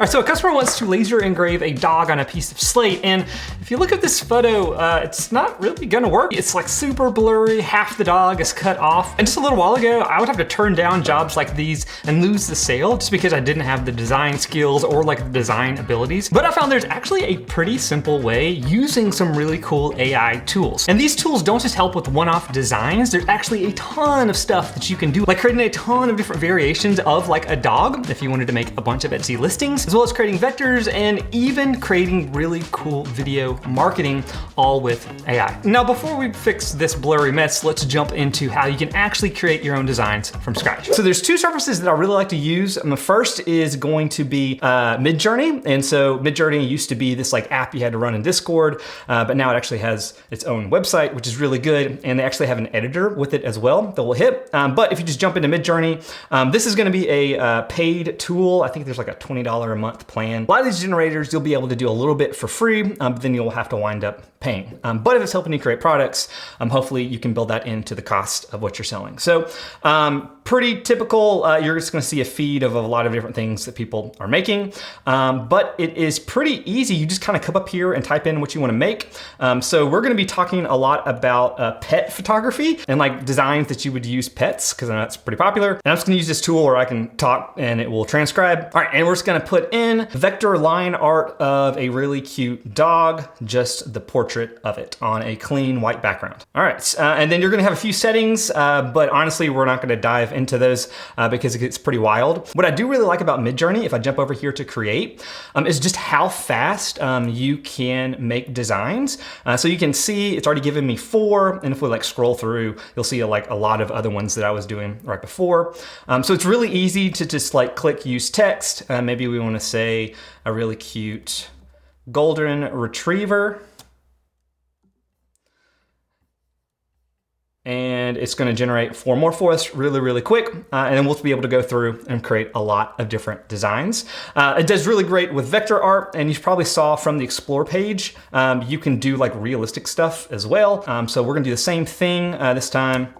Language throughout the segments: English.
All right, so a customer wants to laser engrave a dog on a piece of slate, and if you look at this photo, it's not really gonna work. It's like super blurry, half the dog is cut off. And just a little while ago, I would have to turn down jobs like these and lose the sale just because I didn't have the design skills or like the design abilities. But I found there's actually a pretty simple way using some really cool AI tools. And these tools don't just help with one-off designs, there's actually a ton of stuff that you can do, like creating a ton of different variations of like a dog, if you wanted to make a bunch of Etsy listings, as well as creating vectors and even creating really cool video marketing, all with AI. Now, before we fix this blurry mess, let's jump into how you can actually create your own designs from scratch. So there's two services that I really like to use. The first is going to be Midjourney. And so Midjourney used to be this like app you had to run in Discord, but now it actually has its own website, which is really good. And they actually have an editor with it as well that will hit. But if you just jump into Midjourney, this is gonna be a paid tool. I think there's like a $20 a month plan. A lot of these generators, you'll be able to do a little bit for free, but then you'll have to wind up paying. But if it's helping you create products, hopefully you can build that into the cost of what you're selling. So pretty typical, you're just gonna see a feed of a lot of different things that people are making, but it is pretty easy. You just kind of come up here and type in what you wanna make. So we're gonna be talking a lot about pet photography and like designs that you would use pets, because I know that's pretty popular. And I'm just gonna use this tool where I can talk and it will transcribe. All right, and we're just gonna put in vector line art of a really cute dog, just the portrait of it on a clean white background. All right, and then you're gonna have a few settings, but honestly, we're not gonna dive into those because it gets pretty wild. What I do really like about Midjourney, if I jump over here to create, is just how fast you can make designs. So you can see it's already given me 4, and if we like scroll through, you'll see like a lot of other ones that I was doing right before. So it's really easy to just like click use text. Maybe we wanna say a really cute golden retriever. And it's gonna generate 4 more for us really, really quick. And then we'll be able to go through and create a lot of different designs. It does really great with vector art, and you probably saw from the explore page, you can do like realistic stuff as well. So we're gonna do the same thing this time.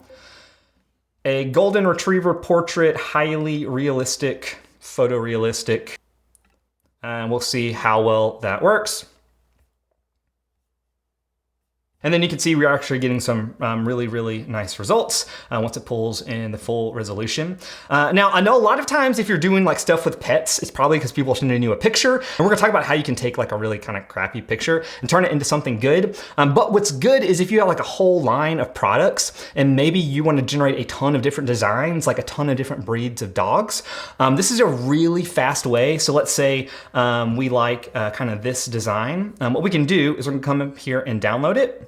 A golden retriever portrait, highly realistic, photorealistic. And we'll see how well that works. And then you can see we're actually getting some really, really nice results once it pulls in the full resolution. Now, I know a lot of times if you're doing like stuff with pets, it's probably because people are sending you a picture. And we're gonna talk about how you can take like a really kind of crappy picture and turn it into something good. But what's good is if you have like a whole line of products and maybe you wanna generate a ton of different designs, like a ton of different breeds of dogs, this is a really fast way. So let's say we like kind of this design. What we can do is we're gonna come up here and download it.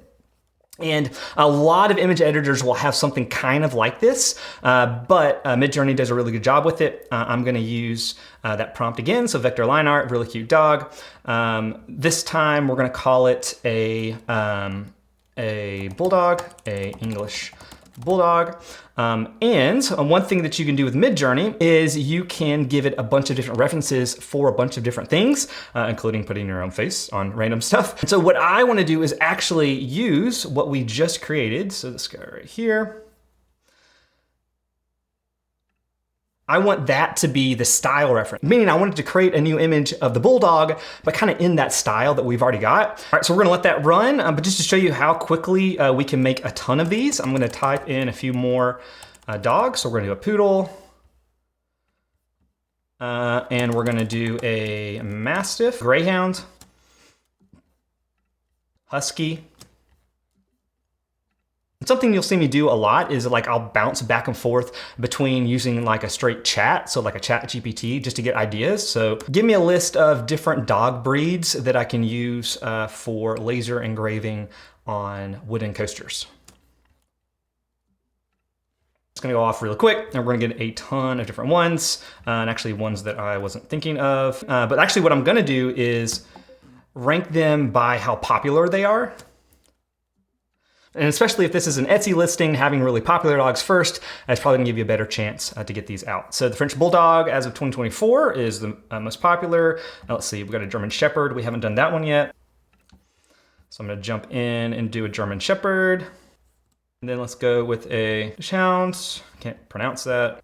And a lot of image editors will have something kind of like this, but Midjourney does a really good job with it. I'm gonna use that prompt again. So vector line art, really cute dog. This time we're gonna call it a bulldog, a English bulldog. And one thing that you can do with Midjourney is you can give it a bunch of different references for a bunch of different things, including putting your own face on random stuff. And so what I want to do is actually use what we just created. So this guy right here. I want that to be the style reference, meaning I wanted to create a new image of the bulldog, but kind of in that style that we've already got. All right, so we're gonna let that run, but just to show you how quickly we can make a ton of these, I'm gonna type in a few more dogs. So we're gonna do a poodle, and we're gonna do a mastiff, greyhound, husky. Something you'll see me do a lot is like I'll bounce back and forth between using like a straight chat, so like a ChatGPT, just to get ideas. So give me a list of different dog breeds that I can use for laser engraving on wooden coasters. It's gonna go off really quick, and we're gonna get a ton of different ones, and actually ones that I wasn't thinking of. But actually what I'm gonna do is rank them by how popular they are. And especially if this is an Etsy listing, having really popular dogs first, it's probably gonna give you a better chance to get these out. So the French Bulldog as of 2024 is the most popular. Now let's see, we've got a German Shepherd. We haven't done that one yet. So I'm gonna jump in and do a German Shepherd. And then let's go with a Hound. Can't pronounce that.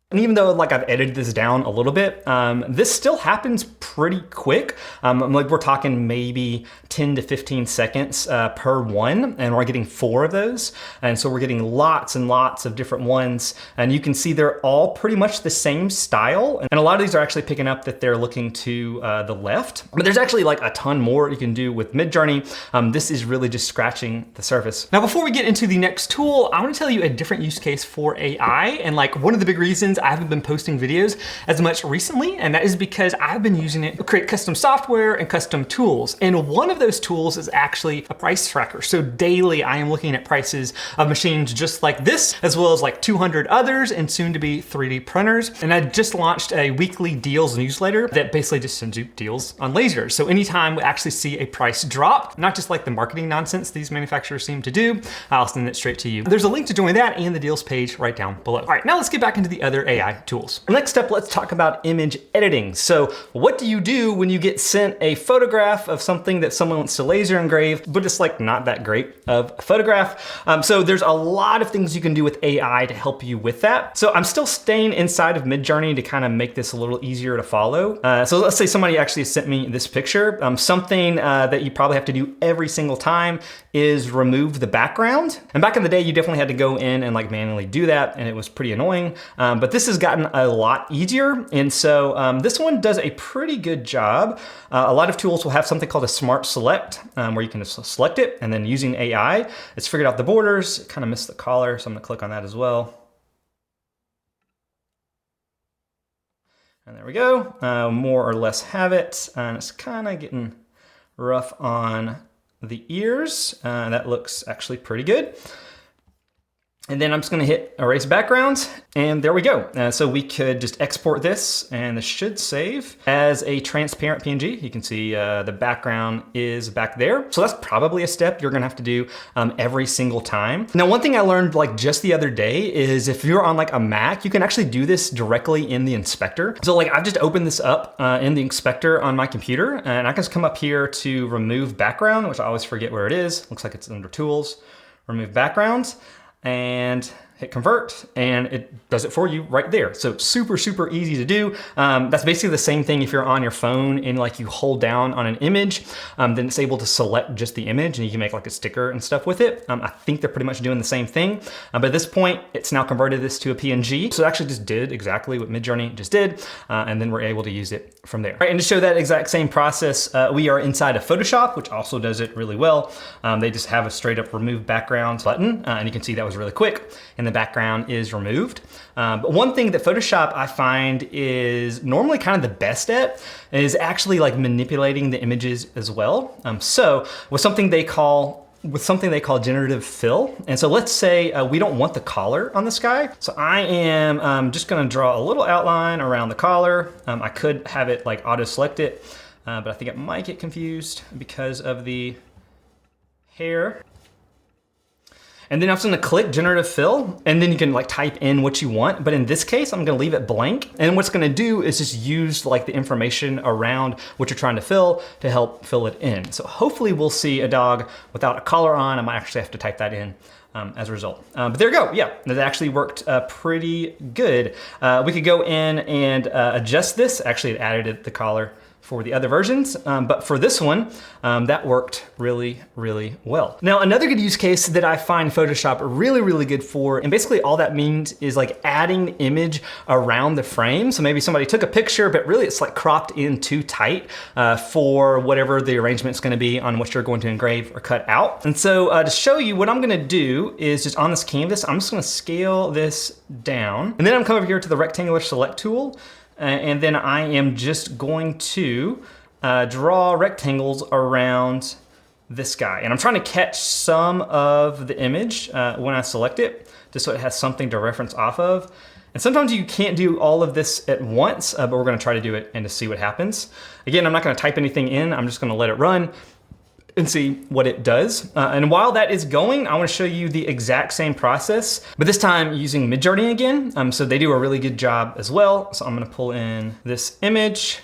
And even though like I've edited this down a little bit, this still happens pretty quick. Like we're talking maybe 10 to 15 seconds per one, and we're getting 4 of those. And so we're getting lots and lots of different ones. And you can see they're all pretty much the same style. And a lot of these are actually picking up that they're looking to the left. But there's actually like a ton more you can do with Midjourney. This is really just scratching the surface. Now, before we get into the next tool, I want to tell you a different use case for AI. And like one of the big reasons I haven't been posting videos as much recently, and that is because I've been using it to create custom software and custom tools. And one of those tools is actually a price tracker. So daily I am looking at prices of machines just like this, as well as like 200 others and soon to be 3D printers. And I just launched a weekly deals newsletter that basically just sends you deals on lasers. So anytime we actually see a price drop, not just like the marketing nonsense these manufacturers seem to do, I'll send it straight to you. There's a link to join that and the deals page right down below. All right, now let's get back into the other AI tools. Next up, let's talk about image editing. So what do you do when you get sent a photograph of something that someone wants to laser engrave, but it's like not that great of a photograph? So there's a lot of things you can do with AI to help you with that. So I'm still staying inside of Midjourney to kind of make this a little easier to follow. So let's say somebody actually sent me this picture. Something that you probably have to do every single time is remove the background. And back in the day, you definitely had to go in and like manually do that, and it was pretty annoying. But this has gotten a lot easier. And so this one does a pretty good job. A lot of tools will have something called a smart select, where you can just select it, and then using AI, it's figured out the borders, kind of missed the collar, so I'm gonna click on that as well. And there we go, more or less have it. And it's kind of getting rough on the ears. That looks actually pretty good. And then I'm just gonna hit erase background, and there we go. So we could just export this, and this should save as a transparent PNG. You can see the background is back there. So that's probably a step you're gonna have to do every single time. Now, one thing I learned like just the other day is if you're on like a Mac, you can actually do this directly in the inspector. So like I've just opened this up in the inspector on my computer, and I can just come up here to remove background, which I always forget where it is. Looks like it's under tools, remove backgrounds, and hit convert, and it does it for you right there. So super, super easy to do. That's basically the same thing if you're on your phone and like you hold down on an image, then it's able to select just the image and you can make like a sticker and stuff with it. I think they're pretty much doing the same thing, but at this point, it's now converted this to a PNG. So it actually just did exactly what Midjourney just did, and then we're able to use it from there. All right, and to show that exact same process, we are inside of Photoshop, which also does it really well. They just have a straight up remove background button, and you can see that was really quick, and the background is removed. But one thing that Photoshop I find is normally kind of the best at is actually like manipulating the images as well. So with something they call generative fill. And so let's say we don't want the collar on this guy. So I am just gonna draw a little outline around the collar. I could have it like auto select it, but I think it might get confused because of the hair. And then I'm just gonna click generative fill, and then you can like type in what you want. But in this case, I'm gonna leave it blank. And what's gonna do is just use like the information around what you're trying to fill to help fill it in. So hopefully we'll see a dog without a collar on. I might actually have to type that in as a result. But there you go, yeah, that actually worked pretty good. We could go in and adjust this. Actually, it added the collar for the other versions, but for this one, that worked really, really well. Now, another good use case that I find Photoshop really, really good for, and basically all that means is like adding the image around the frame. So maybe somebody took a picture, but really it's like cropped in too tight for whatever the arrangement's gonna be on what you're going to engrave or cut out. And so to show you what I'm gonna do is just on this canvas, I'm just gonna scale this down, and then I'm coming over here to the rectangular select tool, and then I am just going to draw rectangles around this guy. And I'm trying to catch some of the image when I select it, just so it has something to reference off of. And sometimes you can't do all of this at once, but we're gonna try to do it and to see what happens. Again, I'm not gonna type anything in, I'm just gonna let it run and see what it does. And while that is going, I wanna show you the exact same process, but this time using Midjourney again. So they do a really good job as well. So I'm gonna pull in this image,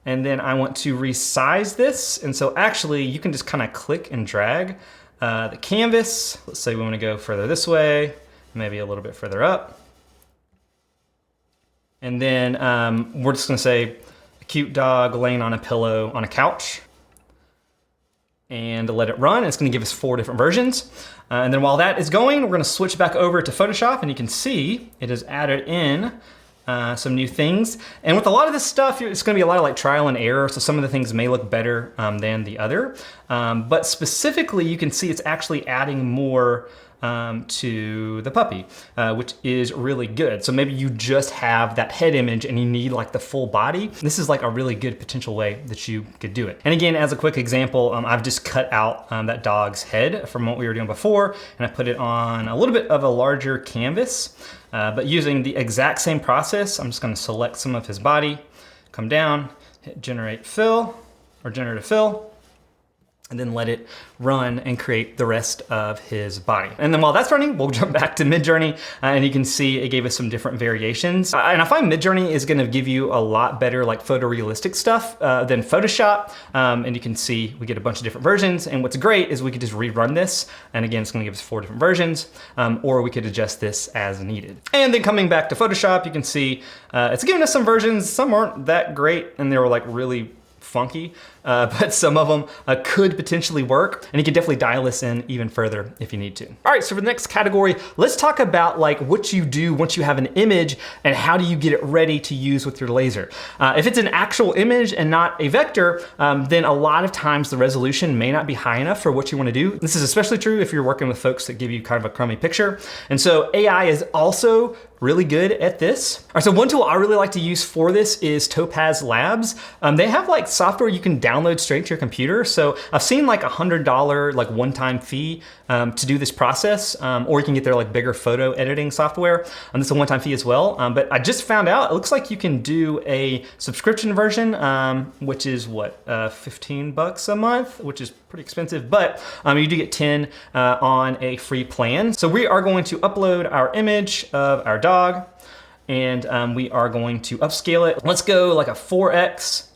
and then I want to resize this. And so actually you can just kind of click and drag the canvas. Let's say we wanna go further this way, maybe a little bit further up. And then we're just gonna say a cute dog laying on a pillow on a couch, and let it run. It's gonna give us 4 different versions. And then while that is going, we're gonna switch back over to Photoshop, and you can see it has added in some new things. And with a lot of this stuff, it's gonna be a lot of like trial and error, so some of the things may look better than the other. But specifically, you can see it's actually adding more to the puppy, which is really good. So maybe you just have that head image and you need like the full body. This is like a really good potential way that you could do it. And again, as a quick example, I've just cut out that dog's head from what we were doing before, and I put it on a little bit of a larger canvas. But using the exact same process, I'm just gonna select some of his body, come down, hit generate fill, or generative fill, and then let it run and create the rest of his body. And then while that's running, we'll jump back to Midjourney, and you can see it gave us some different variations. And I find Midjourney is gonna give you a lot better like photorealistic stuff than Photoshop. And you can see we get a bunch of different versions, and what's great is we could just rerun this, and again, it's gonna give us 4 different versions, or we could adjust this as needed. And then coming back to Photoshop, you can see it's giving us some versions. Some aren't that great, and they were like really funky, but some of them could potentially work, and you can definitely dial this in even further if you need to. All right, so for the next category, let's talk about like what you do once you have an image and how do you get it ready to use with your laser. If it's an actual image and not a vector, then a lot of times the resolution may not be high enough for what you want to do. This is especially true if you're working with folks that give you kind of a crummy picture. And so AI is also really good at this. All right, so one tool I really like to use for this is Topaz Labs. They have like software you can download straight to your computer. So I've seen like $100 like one-time fee to do this process, or you can get their like bigger photo editing software. This is a one-time fee as well. But I just found out it looks like you can do a subscription version, which is what, 15 bucks a month, which is pretty expensive, but you do get 10 on a free plan. So we are going to upload our image of our dog, and we are going to upscale it. Let's go like a 4x,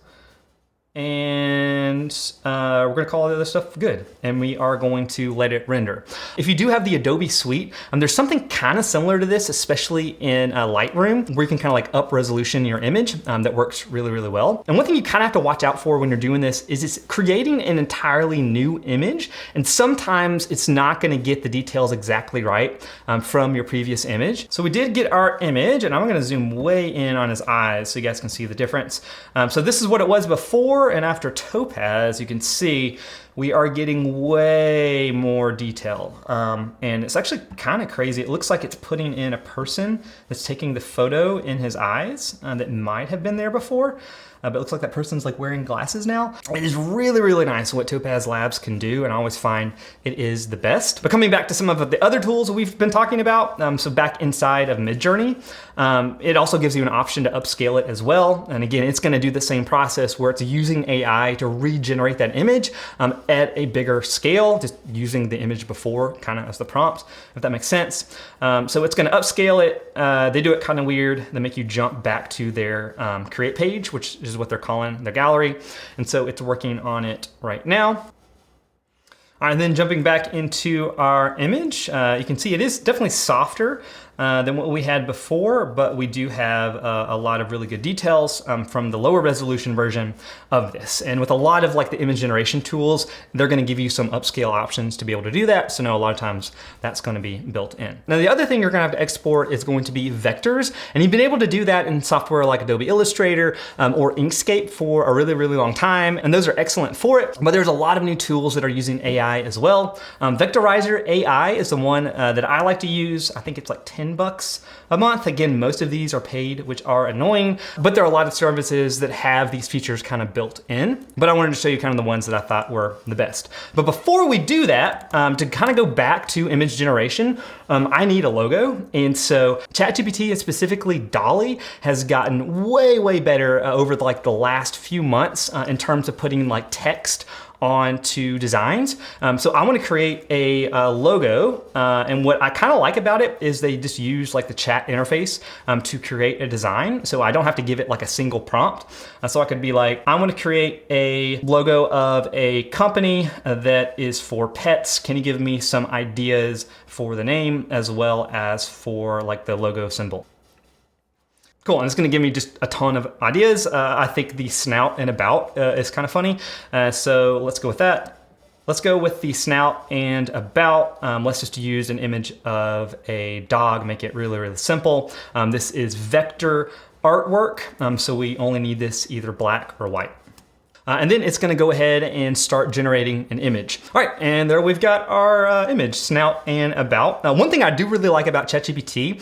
and we're gonna call all the other stuff good, and we are going to let it render. If you do have the Adobe suite, there's something kind of similar to this, especially in Lightroom, where you can kind of like up resolution your image that works really, really well. And one thing you kind of have to watch out for when you're doing this is it's creating an entirely new image, and sometimes it's not gonna get the details exactly right from your previous image. So we did get our image, and I'm gonna zoom way in on his eyes so you guys can see the difference. So this is what it was before, and after Topaz, you can see we are getting way more detail. And it's actually kind of crazy. It looks like it's putting in a person that's taking the photo in his eyes that might have been there before. But it looks like that person's like wearing glasses now. It is really, really nice what Topaz Labs can do, and I always find it is the best. But coming back to some of the other tools we've been talking about, so back inside of Midjourney, it also gives you an option to upscale it as well. And again, it's gonna do the same process where it's using AI to regenerate that image at a bigger scale, just using the image before kind of as the prompt, if that makes sense. So it's gonna upscale it. They do it kind of weird. They make you jump back to their create page, which is what they're calling their gallery. And so it's working on it right now. All right, and then jumping back into our image, you can see it is definitely softer than what we had before, but we do have a lot of really good details from the lower resolution version of this. And with a lot of like the image generation tools, they're gonna give you some upscale options to be able to do that. So now a lot of times that's gonna be built in. Now the other thing you're gonna have to export is going to be vectors. And you've been able to do that in software like Adobe Illustrator or Inkscape for a really, really long time. And those are excellent for it, but there's a lot of new tools that are using AI as well. Vectorizer AI is the one that I like to use. I think it's like 10 bucks a month. Again, most of these are paid, which are annoying, but there are a lot of services that have these features kind of built in. But I wanted to show you kind of the ones that I thought were the best. But before we do that, to kind of go back to image generation, I need a logo. And so ChatGPT, and specifically DALL-E, has gotten way, way better over like the last few months in terms of putting like text onto designs. So I want to create a logo, and what I kind of like about it is they just use like the chat interface to create a design. So I don't have to give it like a single prompt. So I could be like, I want to create a logo of a company that is for pets. Can you give me some ideas for the name as well as for like the logo symbol? Cool, and it's gonna give me just a ton of ideas. I think the snout and about is kind of funny. So let's go with that. Let's go with the snout and about. Let's just use an image of a dog, make it really, really simple. This is vector artwork, so we only need this either black or white. And then it's gonna go ahead and start generating an image. All right, and there we've got our image, snout and about. Now, one thing I do really like about ChatGPT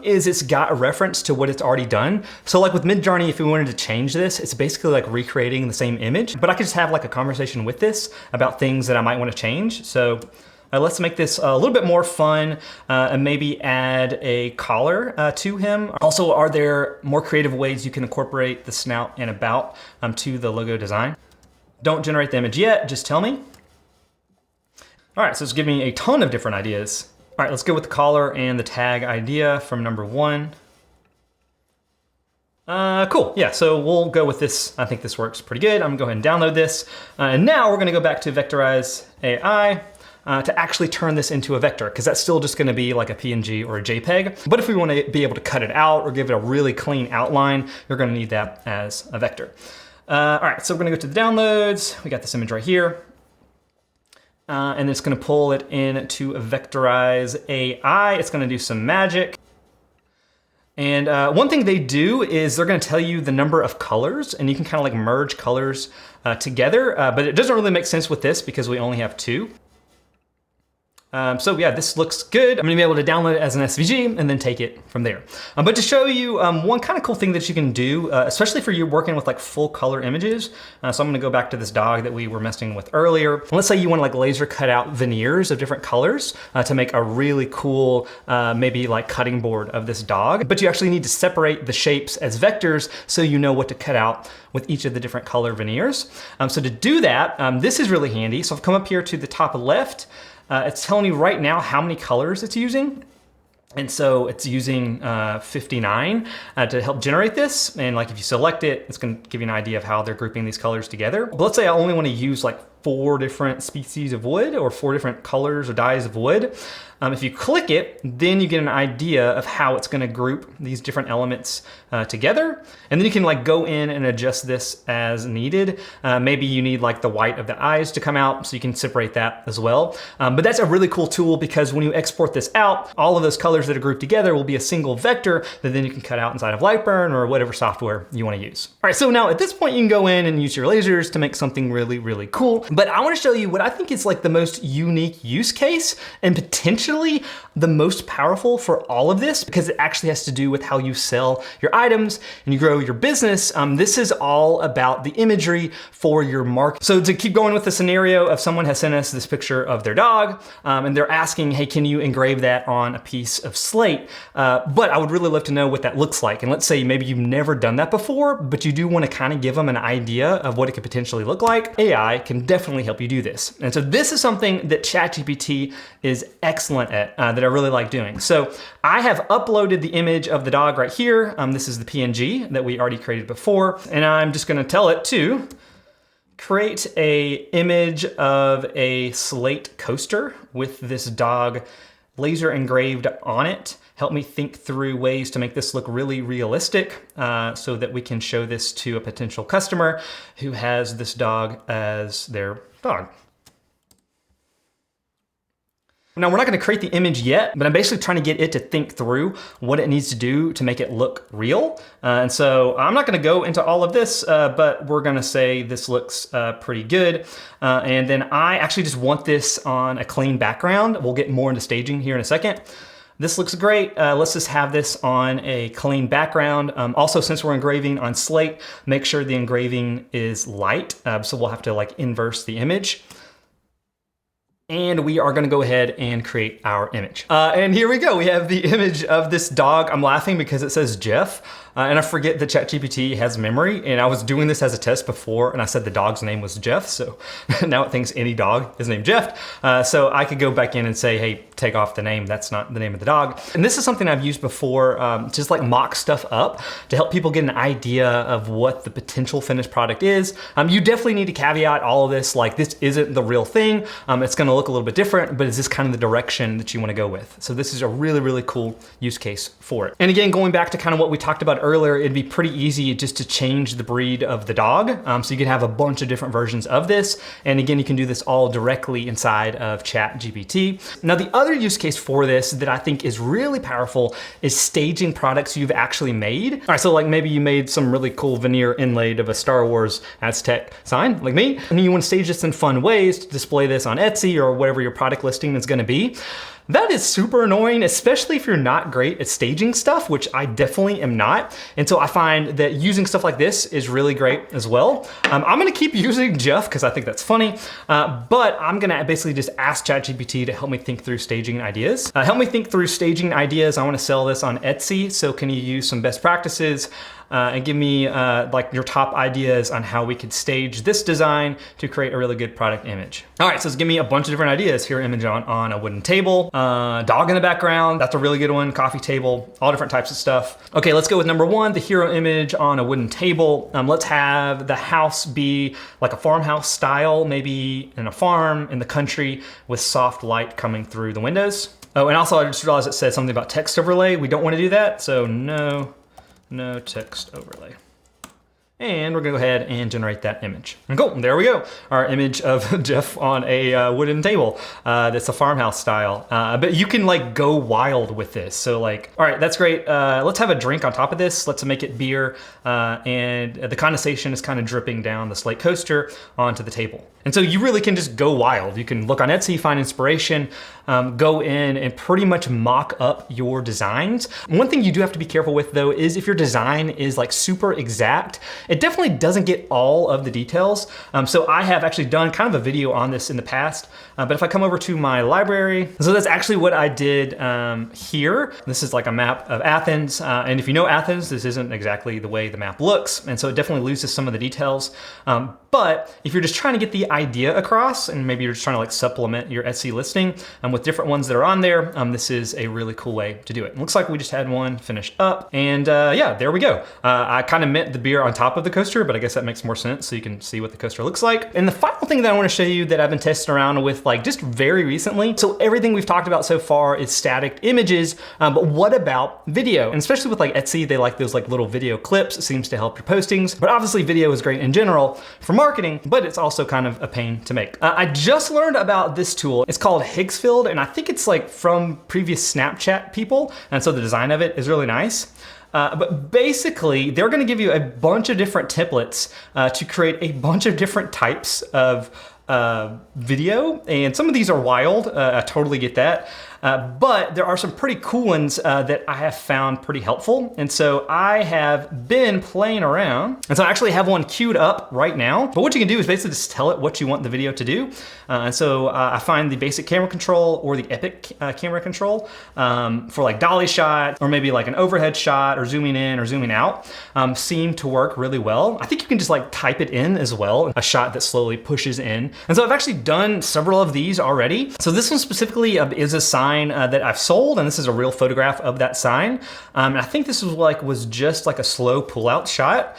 is it's got a reference to what it's already done. So like with Midjourney, if we wanted to change this, it's basically like recreating the same image, but I could just have like a conversation with this about things that I might wanna change. So let's make this a little bit more fun and maybe add a collar to him. Also, are there more creative ways you can incorporate the snout and about to the logo design? Don't generate the image yet, just tell me. All right, so it's giving me a ton of different ideas. All right, let's go with the collar and the tag idea from number 1. Cool, yeah, so we'll go with this. I think this works pretty good. I'm gonna go ahead and download this. And now we're gonna go back to Vectorize AI. To actually turn this into a vector, because that's still just gonna be like a PNG or a JPEG. But if we wanna be able to cut it out or give it a really clean outline, you're gonna need that as a vector. All right, so we're gonna go to the downloads. We got this image right here. And it's gonna pull it into Vectorize AI. It's gonna do some magic. And one thing they do is they're gonna tell you the number of colors, and you can kind of like merge colors together, but it doesn't really make sense with this because we only have 2. So yeah, this looks good. I'm gonna be able to download it as an SVG and then take it from there. But to show you one kind of cool thing that you can do, especially for you working with like full color images. So I'm gonna go back to this dog that we were messing with earlier. Let's say you wanna like laser cut out veneers of different colors to make a really cool, maybe like cutting board of this dog. But you actually need to separate the shapes as vectors so you know what to cut out with each of the different color veneers. So to do that, this is really handy. So I've come up here to the top left. It's telling you right now how many colors it's using. And so it's using 59 to help generate this. And like if you select it, it's gonna give you an idea of how they're grouping these colors together. But let's say I only wanna use like 4 different species of wood or 4 different colors or dyes of wood. If you click it, then you get an idea of how it's gonna group these different elements together. And then you can like go in and adjust this as needed. Maybe you need like the white of the eyes to come out, so you can separate that as well. But that's a really cool tool because when you export this out, all of those colors that are grouped together will be a single vector that then you can cut out inside of Lightburn or whatever software you wanna use. All right, so now at this point you can go in and use your lasers to make something really, really cool. But I wanna show you what I think is like the most unique use case and potentially the most powerful for all of this, because it actually has to do with how you sell your items and you grow your business. This is all about the imagery for your market. So to keep going with the scenario of someone has sent us this picture of their dog and they're asking, hey, can you engrave that on a piece of slate? But I would really love to know what that looks like. And let's say maybe you've never done that before, but you do want to kind of give them an idea of what it could potentially look like. AI can definitely help you do this. And so this is something that ChatGPT is excellent at, that I really like doing. So I have uploaded the image of the dog right here. This is the PNG that we already created before. And I'm just gonna tell it to create a image of a slate coaster with this dog laser engraved on it. Help me think through ways to make this look really realistic so that we can show this to a potential customer who has this dog as their dog. Now, we're not gonna create the image yet, but I'm basically trying to get it to think through what it needs to do to make it look real. And so I'm not gonna go into all of this, but we're gonna say this looks pretty good. And then I actually just want this on a clean background. We'll get more into staging here in a second. This looks great. Let's just have this on a clean background. Also, since we're engraving on slate, make sure the engraving is light. So we'll have to like inverse the image. And we are gonna go ahead and create our image. And here we go. We have the image of this dog. I'm laughing because it says Jeff. And I forget that ChatGPT has memory. And I was doing this as a test before and I said the dog's name was Jeff. So now it thinks any dog is named Jeff. So I could go back in and say, hey, take off the name. That's not the name of the dog. And this is something I've used before, just like mock stuff up to help people get an idea of what the potential finished product is. You definitely need to caveat all of this, like this isn't the real thing. It's gonna look a little bit different, but is this kind of the direction that you wanna go with? So this is a really, really cool use case for it. And again, going back to kind of what we talked about earlier, it'd be pretty easy just to change the breed of the dog. So you could have a bunch of different versions of this. And again, you can do this all directly inside of ChatGPT. Now, the other use case for this that I think is really powerful is staging products you've actually made. All right, so like maybe you made some really cool veneer inlaid of a Star Wars Aztec sign, like me, and you want to stage this in fun ways to display this on Etsy or whatever your product listing is going to be. That is super annoying, especially if you're not great at staging stuff, which I definitely am not. And so I find that using stuff like this is really great as well. I'm gonna keep using Jeff because I think that's funny, but I'm gonna basically just ask ChatGPT to help me think through staging ideas. Help me think through staging ideas. I wanna sell this on Etsy, so can you use some best practices and give me like your top ideas on how we could stage this design to create a really good product image. All right, so it's giving me a bunch of different ideas. Here, image on a wooden table, dog in the background, that's a really good one, coffee table, all different types of stuff. Okay, let's go with number one, the hero image on a wooden table. Let's have the house be like a farmhouse style, maybe in a farm in the country with soft light coming through the windows. Oh, and also I just realized it said something about text overlay. We don't want to do that, so no text overlay. And we're gonna go ahead and generate that image. And cool, there we go. Our image of Jeff on a wooden table. That's a farmhouse style. But you can like go wild with this. So like, all right, that's great. Let's have a drink on top of this. Let's make it beer. And the condensation is kind of dripping down the slate coaster onto the table. And so you really can just go wild. You can look on Etsy, find inspiration, go in and pretty much mock up your designs. One thing you do have to be careful with though is if your design is like super exact, it definitely doesn't get all of the details. So I have actually done kind of a video on this in the past, but if I come over to my library, so that's actually what I did here. This is like a map of Athens. And if you know Athens, this isn't exactly the way the map looks. And so it definitely loses some of the details. But if you're just trying to get the idea across, and maybe you're just trying to like supplement your Etsy listing with different ones that are on there, this is a really cool way to do it. It looks like we just had one finished up, and yeah, there we go. I kind of meant the beer on top of the coaster, but I guess that makes more sense so you can see what the coaster looks like. And the final thing that I want to show you that I've been testing around with like just very recently. So everything we've talked about so far is static images, but what about video? And especially with like Etsy, they like those like little video clips. It seems to help your postings, but obviously video is great in general for marketing, but it's also kind of a pain to make. I just learned about this tool. It's called Higgsfield, and I think it's like from previous Snapchat people. And so the design of it is really nice. But basically, they're gonna give you a bunch of different templates to create a bunch of different types of video. And some of these are wild, I totally get that. But there are some pretty cool ones that I have found pretty helpful. And so I have been playing around. And so I actually have one queued up right now. But what you can do is basically just tell it what you want the video to do. And so I find the basic camera control or the epic camera control for like dolly shot, or maybe like an overhead shot, or zooming in or zooming out, seem to work really well. I think you can just like type it in as well, a shot that slowly pushes in. And so I've actually done several of these already. So this one specifically is a sign that I've sold, and this is a real photograph of that sign. And I think this was just like a slow pull-out shot.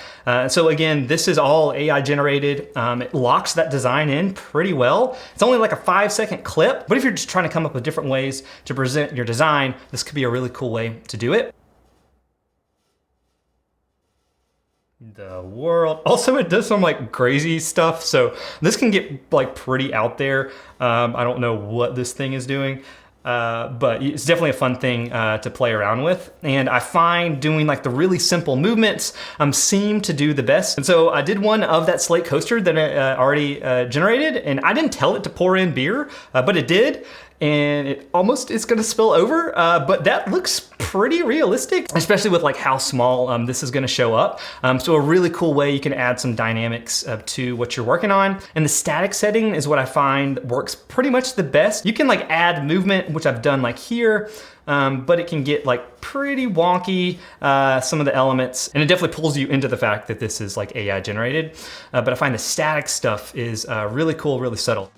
So again, this is all AI generated. It locks that design in pretty well. It's only like a 5-second clip, but if you're just trying to come up with different ways to present your design, this could be a really cool way to do it. The world. Also, it does some like crazy stuff. So this can get like pretty out there. I don't know what this thing is doing. But it's definitely a fun thing to play around with. And I find doing like the really simple movements seem to do the best. And so I did one of that slate coaster that I already generated, and I didn't tell it to pour in beer, but it did. And it almost is gonna spill over, but that looks pretty realistic, especially with like how small this is gonna show up. So a really cool way you can add some dynamics to what you're working on. And the static setting is what I find works pretty much the best. You can like add movement, which I've done like here, but it can get like pretty wonky, some of the elements, and it definitely pulls you into the fact that this is like AI generated. But I find the static stuff is really cool, really subtle.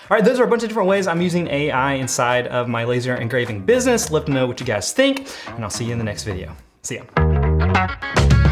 All right, those are a bunch of different ways I'm using AI inside of my laser engraving business. Let me know what you guys think, and I'll see you in the next video. See ya.